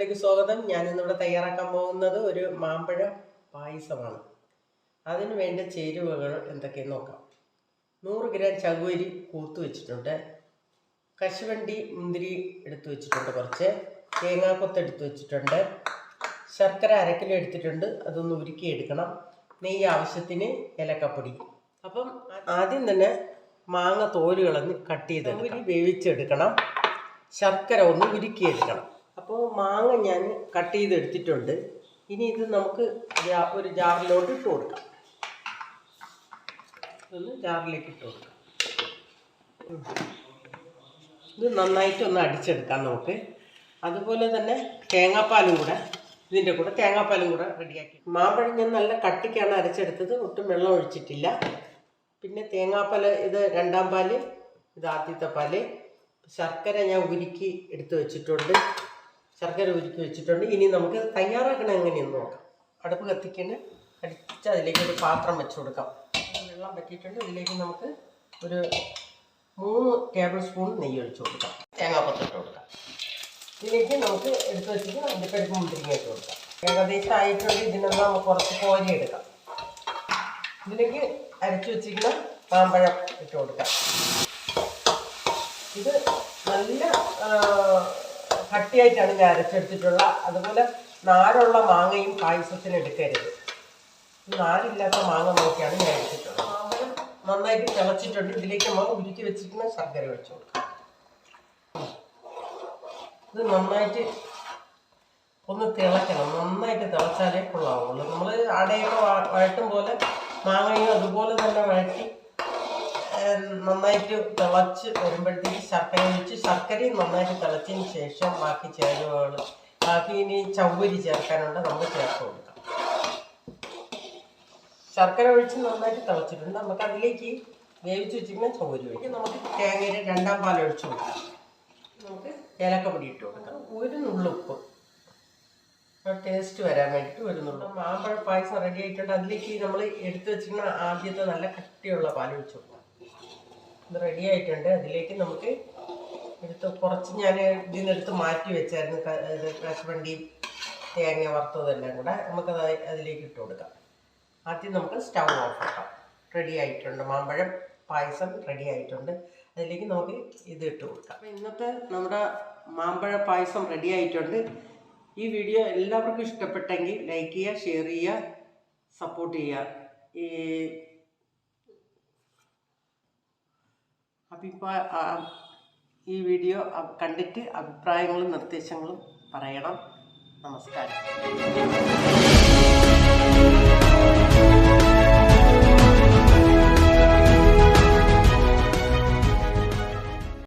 ചാനലിലേക്ക് സ്വാഗതം. ഞാൻ ഇന്നിവിടെ തയ്യാറാക്കാൻ പോകുന്നത് ഒരു മാമ്പഴ പായസമാണ്. അതിന് വേണ്ട ചേരുവകൾ എന്തൊക്കെയെന്ന് നോക്കാം. 100 ഗ്രാം ചകുവരി കൂത്ത് വെച്ചിട്ടുണ്ട്, കശുവണ്ടി മുന്തിരി എടുത്തു വെച്ചിട്ടുണ്ട്, കുറച്ച് തേങ്ങാക്കൊത്ത് എടുത്തു വെച്ചിട്ടുണ്ട്, ശർക്കര 1 കിലോ എടുത്തിട്ടുണ്ട്, അതൊന്ന് ഉരുക്കി എടുക്കണം, നെയ്യ് ആവശ്യത്തിന്, ഏലക്കപ്പൊടി. അപ്പം ആദ്യം തന്നെ മാങ്ങ തോല് കളഞ്ഞ് കട്ട് ചെയ്ത് വേവിച്ചെടുക്കണം, ശർക്കര ഒന്ന് ഉരുക്കിയെടുക്കണം. അപ്പോൾ മാങ്ങ ഞാൻ കട്ട് ചെയ്തെടുത്തിട്ടുണ്ട്. ഇനി ഇത് നമുക്ക് ഒരു ജാറിലോട്ട് ഇട്ട് കൊടുക്കാം. ഇതൊന്ന് ജാറിലേക്ക് ഇട്ട് കൊടുക്കാം. ഇത് നന്നായിട്ടൊന്ന് അടിച്ചെടുക്കാം നമുക്ക്. അതുപോലെ തന്നെ തേങ്ങാപ്പാലും കൂടെ റെഡിയാക്കി. മാമ്പഴം ഞാൻ നല്ല കട്ടിക്കാണ് അരച്ചെടുത്തത്, ഒട്ടും വെള്ളം ഒഴിച്ചിട്ടില്ല. പിന്നെ തേങ്ങാപ്പാൽ ഇത് 2ാം പാല്, ഇത് ആദ്യത്തെ പാല്. ശർക്കര ഞാൻ ഉരുക്കി എടുത്ത് വെച്ചിട്ടുണ്ട്, ഇനി നമുക്ക് തയ്യാറാക്കണം എങ്ങനെയെന്ന് നോക്കാം. അടുപ്പ് കത്തിക്കുന്ന അടിച്ച് അതിലേക്ക് ഒരു പാത്രം വെച്ച് കൊടുക്കാം. വെള്ളം പറ്റിയിട്ടുണ്ട്. ഇതിലേക്ക് നമുക്ക് ഒരു 3 ടേബിൾ സ്പൂൺ നെയ്യ് ഒഴിച്ച് കൊടുക്കാം. തേങ്ങാക്കൊത്തിട്ട് കൊടുക്കാം. ഇതിലേക്ക് നമുക്ക് എടുത്ത് വെച്ചിട്ട് അണ്ടിപ്പരിപ്പ് മുന്തിരിങ്ങ ഇട്ട് കൊടുക്കാം. ഏകദേശം ആയിട്ടുണ്ട്. ഇതിനൊന്ന് നമുക്ക് കുറച്ച് കോരി എടുക്കാം. ഇതിലേക്ക് അരച്ച് വെച്ചിരിക്കുന്ന മാമ്പഴം ഇട്ട് കൊടുക്കാം. ഇത് നല്ല കട്ടിയായിട്ടാണ് ഞാൻ അരച്ചെടുത്തിട്ടുള്ള. അതുപോലെ നാരുള്ള മാങ്ങയും പായസത്തിന് എടുക്കരുത്. നാരില്ലാത്ത മാങ്ങ നോക്കിയാണ് ഞാൻ എടുത്തിട്ടുള്ളത്. മാമ്പഴം നന്നായിട്ട് തിളച്ചിട്ടുണ്ട്. ഇതിലേക്ക് നമ്മൾ ഉരുക്കി വെച്ചിരിക്കുന്ന ശർക്കര ഒഴിച്ചു കൊടുക്കാം. ഇത് നന്നായിട്ട് ഒന്ന് തിളയ്ക്കണം. നന്നായിട്ട് തിളച്ചാലേ കൊള്ളാവുള്ളൂ. നമ്മൾ അടയൊക്കെ വഴട്ടും പോലെ മാങ്ങയും അതുപോലെ തന്നെ വഴറ്റി നന്നായിട്ട് തിളച്ച് വരുമ്പോഴത്തേക്ക് ശർക്കര ഒഴിച്ച്, ശർക്കരയും നന്നായിട്ട് തിളച്ചതിന് ശേഷം ബാക്കി ചേരുവകൾ, ബാക്കി ഇനി ചവ്വരി ചേർക്കാനുണ്ട്, നമ്മൾ ചേർത്ത് കൊടുക്കാം. ശർക്കര ഒഴിച്ച് നന്നായിട്ട് തിളച്ചിട്ടുണ്ട്. നമുക്ക് അതിലേക്ക് വേവിച്ച് വെച്ചിരിക്കുന്ന ചവ്വരി ഒഴിക്കും. നമുക്ക് തേങ്ങയുടെ 2ാം പാൽ ഒഴിച്ച് കൊടുക്കാം. നമുക്ക് ഏലക്കപ്പൊടി ഇട്ട് കൊടുക്കാം. ഒരു നുള്ളുപ്പ് ടേസ്റ്റ് വരാൻ വേണ്ടിയിട്ട് ഒരു നുള്ളു. മാമ്പഴ പായസം റെഡി ആയിട്ടുണ്ട്. അതിലേക്ക് നമ്മൾ എടുത്ത് വെച്ചിരിക്കുന്ന ആദ്യത്തെ നല്ല കട്ടിയുള്ള പാൽ ഒഴിച്ച് കൊടുക്കാം. ഇത് റെഡി ആയിട്ടുണ്ട്. അതിലേക്ക് നമുക്ക് കുറച്ച് ഞാൻ ഇതിനെടുത്ത് മാറ്റി വെച്ചായിരുന്നു. കശുവണ്ടിയും തേങ്ങ വറുത്തതെല്ലാം കൂടെ നമുക്കത് അതിലേക്ക് ഇട്ട് കൊടുക്കാം. ആദ്യം നമുക്ക് സ്റ്റൗ ഓഫ് ആക്കാം. റെഡി ആയിട്ടുണ്ട്, മാമ്പഴം പായസം റെഡി ആയിട്ടുണ്ട്. അതിലേക്ക് നമുക്ക് ഇത് ഇട്ട് കൊടുക്കാം. അപ്പോൾ ഇന്നത്തെ നമ്മുടെ മാമ്പഴ പായസം റെഡി ആയിട്ടുണ്ട്. ഈ വീഡിയോ എല്ലാവർക്കും ഇഷ്ടപ്പെട്ടെങ്കിൽ ലൈക്ക് ചെയ്യുക, ഷെയർ ചെയ്യുക, സപ്പോർട്ട് ചെയ്യുക. ഈ വീഡിയോ കണ്ടിട്ട് അഭിപ്രായങ്ങളും നിർദ്ദേശങ്ങളും പറയണം. നമസ്കാരം.